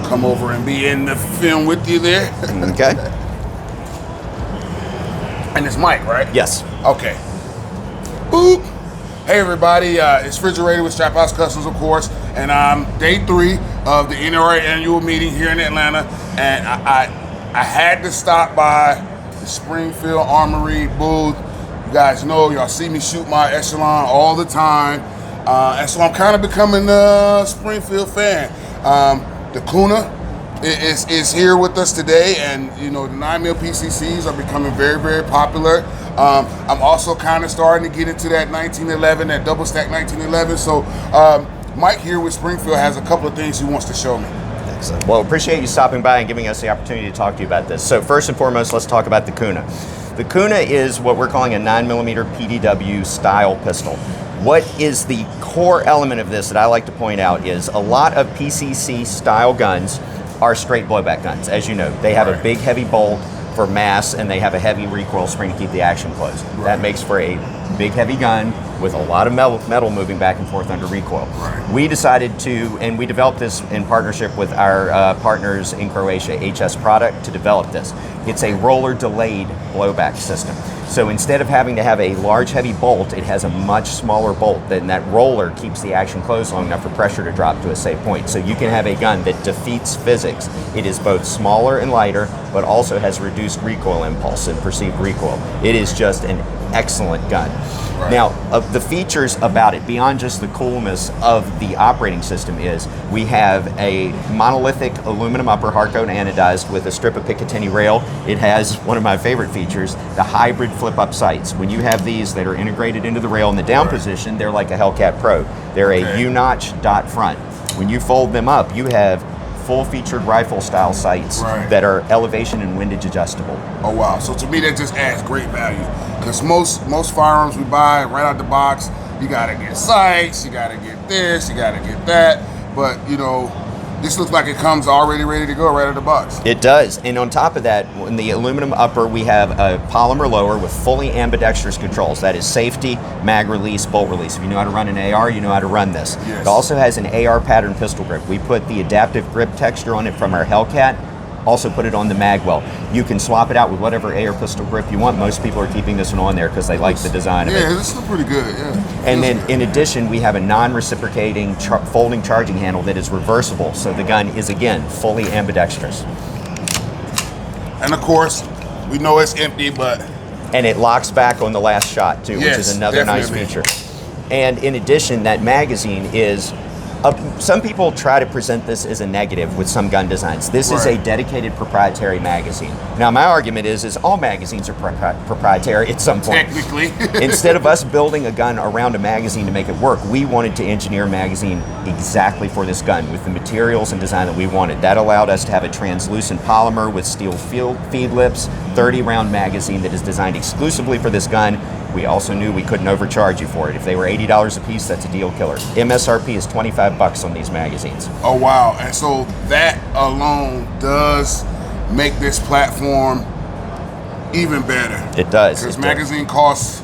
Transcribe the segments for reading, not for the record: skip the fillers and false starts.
come over and be in the film with you there. Okay. And it's Mike, right? Yes. Okay. Boop. Hey everybody, it's Refrigerated with Strap House Customs, of course, and day 3 of the NRA Annual Meeting here in Atlanta, and I had to stop by the Springfield Armory booth. You guys know, y'all see me shoot my Echelon all the time, and so I'm kind of becoming a Springfield fan. The Kuna is here with us today, and you know, the 9mm PCCs are becoming very, very popular. I'm also kind of starting to get into that 1911, that double stack 1911. So Mike here with Springfield has a couple of things he wants to show me. Excellent. Well, appreciate you stopping by and giving us the opportunity to talk to you about this. So first and foremost, let's talk about the Kuna. The Kuna is what we're calling a 9mm PDW style pistol. What is the core element of this that I like to point out is a lot of PCC style guns are straight blowback guns. As you know, they have a big heavy bolt for mass, and they have a heavy recoil spring to keep the action closed. Right. That makes for a big heavy gun with a lot of metal moving back and forth under recoil. Right. We decided to, and we developed this in partnership with our partners in Croatia, HS Product, to develop this. It's a roller delayed blowback system. So instead of having to have a large heavy bolt, it has a much smaller bolt. Then that roller keeps the action closed long enough for pressure to drop to a safe point. So you can have a gun that defeats physics. It is both smaller and lighter, but also has reduced recoil impulse and perceived recoil. It is just an excellent gun. Right. Now, of the features about it, beyond just the coolness of the operating system, is we have a monolithic aluminum upper hard-coat anodized with a strip of Picatinny rail. It has one of my favorite features, the hybrid flip-up sights. When you have these that are integrated into the rail in the down position, they're like a Hellcat Pro. They're a U-notch dot front. When you fold them up, you have full-featured rifle-style sights that are elevation and windage adjustable. Oh wow! So to me, that just adds great value, because most firearms we buy right out the box, you gotta get sights, you gotta get this, you gotta get that. But you know, this looks like it comes already ready to go right out of the box. It does, and on top of that, in the aluminum upper, we have a polymer lower with fully ambidextrous controls. That is safety, mag release, bolt release. If you know how to run an AR, you know how to run this. Yes. It also has an AR pattern pistol grip. We put the adaptive grip texture on it from our Hellcat, also put it on the magwell. You can swap it out with whatever AR pistol grip you want. Most people are keeping this one on there because they like the design of it. Yeah, this is pretty good, yeah. And then in addition, we have a non-reciprocating folding charging handle that is reversible, so the gun is, again, fully ambidextrous. And of course, we know it's empty, but... And it locks back on the last shot, too, which is another nice feature. And in addition, that magazine is... some people try to present this as a negative with some gun designs. This is a dedicated proprietary magazine. Now, my argument is all magazines are proprietary at some point. Technically. Instead of us building a gun around a magazine to make it work, we wanted to engineer a magazine exactly for this gun with the materials and design that we wanted. That allowed us to have a translucent polymer with steel feed lips, 30-round magazine that is designed exclusively for this gun. We also knew we couldn't overcharge you for it. If they were $80 a piece, that's a deal killer. MSRP is $25 on these magazines. Oh wow! And so that alone does make this platform even better. It does. Because magazine costs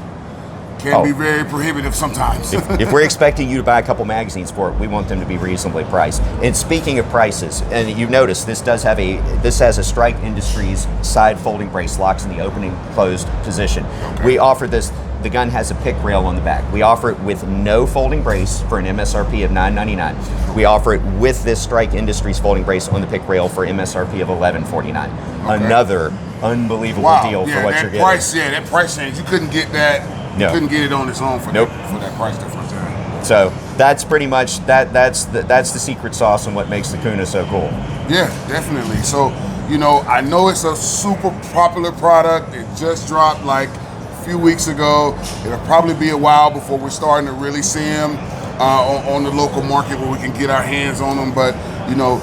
can be very prohibitive sometimes. If we're expecting you to buy a couple magazines for it, we want them to be reasonably priced. And speaking of prices, and you notice this has a Strike Industries side folding brace, locks in the opening closed position. Okay. We offer this. The gun has a pick rail on the back. We offer it with no folding brace for an MSRP of $9.99. We offer it with this Strike Industries folding brace on the pick rail for MSRP of $11.49. Okay. Another unbelievable deal for what you're getting. That price change, you couldn't get that. You couldn't get it on its own for that price difference. So that's pretty much that's the secret sauce and what makes the Kuna so cool. Yeah, definitely. So, you know, I know it's a super popular product. It just dropped like a few weeks ago. It'll probably be a while before we're starting to really see them on the local market where we can get our hands on them. But, you know,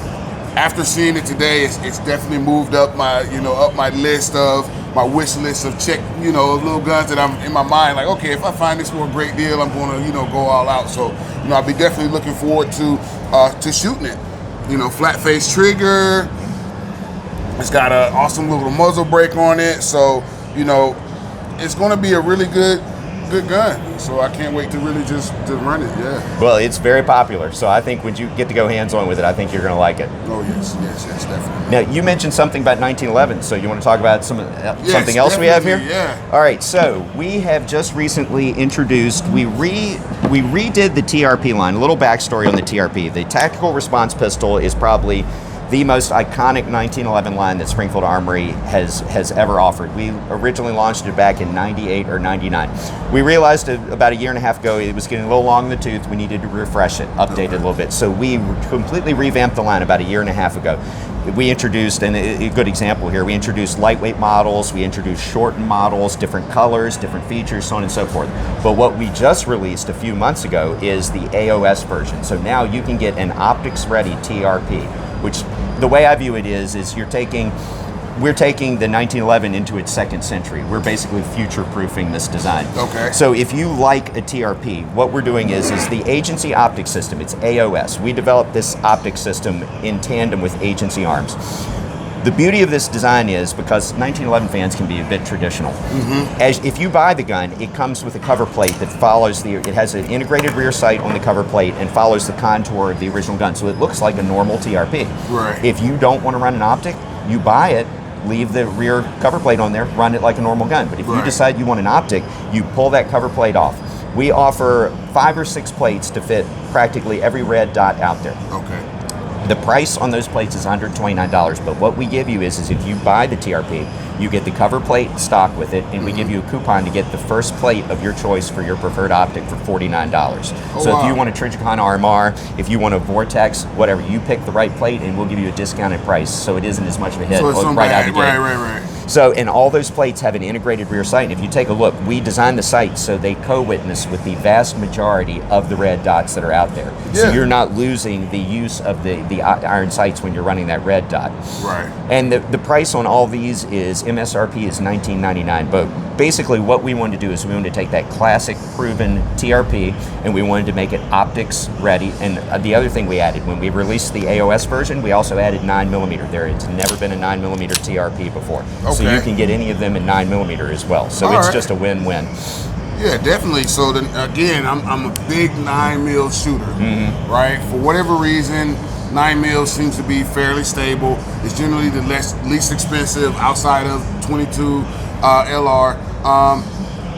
after seeing it today, it's definitely moved up my list of my wish list of little guns that I'm in my mind, like, okay, if I find this for a great deal, I'm going to, go all out. So, I'll be definitely looking forward to shooting it. Flat face trigger. It's got an awesome little muzzle brake on it. So, it's going to be a really good good gun. So I can't wait to really just to run it. Yeah. Well, it's very popular, so I think when you get to go hands-on with it, I think you're going to like it. Oh yes, definitely. Now, you mentioned something about 1911, so you want to talk about something else we have here? Yeah. All right, so we have just recently introduced, we redid the TRP line. A little backstory on the TRP. The Tactical Response Pistol is probably the most iconic 1911 line that Springfield Armory has ever offered. We originally launched it back in 98 or 99. We realized about a year and a half ago it was getting a little long in the tooth. We needed to refresh it, update it a little bit. So we completely revamped the line about a year and a half ago. We introduced, and a good example here, we introduced lightweight models, we introduced shortened models, different colors, different features, so on and so forth. But what we just released a few months ago is the AOS version. So now you can get an optics-ready TRP, which the way I view it is we're taking the 1911 into its second century. We're basically future-proofing this design. Okay. So if you like a TRP, what we're doing is the agency optic system, it's AOS. We developed this optic system in tandem with Agency Arms. The beauty of this design is because 1911 fans can be a bit traditional. As if you buy the gun, it comes with a cover plate that follows it has an integrated rear sight on the cover plate and follows the contour of the original gun. So it looks like a normal TRP. Right. If you don't want to run an optic, you buy it, leave the rear cover plate on there, run it like a normal gun. But if you decide you want an optic, you pull that cover plate off. We offer 5 or 6 plates to fit practically every red dot out there. Okay. The price on those plates is $129, but what we give you is if you buy the TRP, you get the cover plate stock with it, and we give you a coupon to get the first plate of your choice for your preferred optic for $49. So if you want a Trijicon RMR, if you want a Vortex, whatever, you pick the right plate, and we'll give you a discounted price, so it isn't as much of a hit So it's right out of the gate. Right. So, and all those plates have an integrated rear sight. And if you take a look, we designed the sights so they co-witness with the vast majority of the red dots that are out there. So you're not losing the use of the iron sights when you're running that red dot. Right. And the price on all these is MSRP is $19.99. But basically what we wanted to do is we wanted to take that classic proven TRP and we wanted to make it optics ready. And the other thing we added, when we released the AOS version, we also added 9mm. There has never been a 9mm TRP before. So you can get any of them in 9mm as well. So it's just a win-win. Yeah, definitely. So then, again, I'm a big 9mm shooter, right? For whatever reason, 9mm seems to be fairly stable. It's generally the least expensive outside of 22 LR.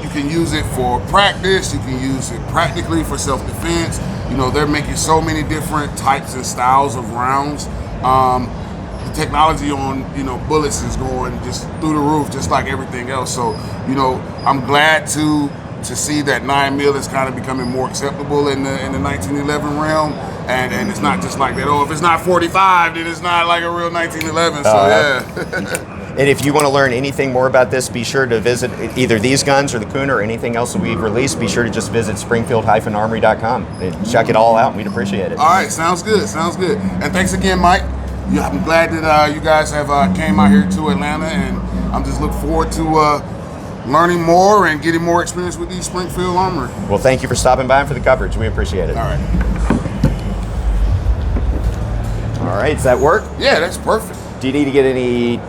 You can use it for practice. You can use it practically for self-defense. You know, they're making so many different types and styles of rounds. The technology on, bullets is going just through the roof, just like everything else. So, I'm glad to see that 9mm is kind of becoming more acceptable in the 1911 realm. And it's not just like that, if it's not 45, then it's not like a real 1911. So, yeah. And if you want to learn anything more about this, be sure to visit either these guns or the Kuna or anything else that we've released. Be sure to just visit springfield-armory.com and check it all out. We'd appreciate it. All right, sounds good. And thanks again, Mike. Yeah, I'm glad that you guys have came out here to Atlanta, and I'm just looking forward to learning more and getting more experience with these Springfield Armory. Well, thank you for stopping by and for the coverage. We appreciate it. All right. All right, does that work? Yeah, that's perfect. Do you need to get any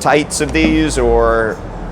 tights of these or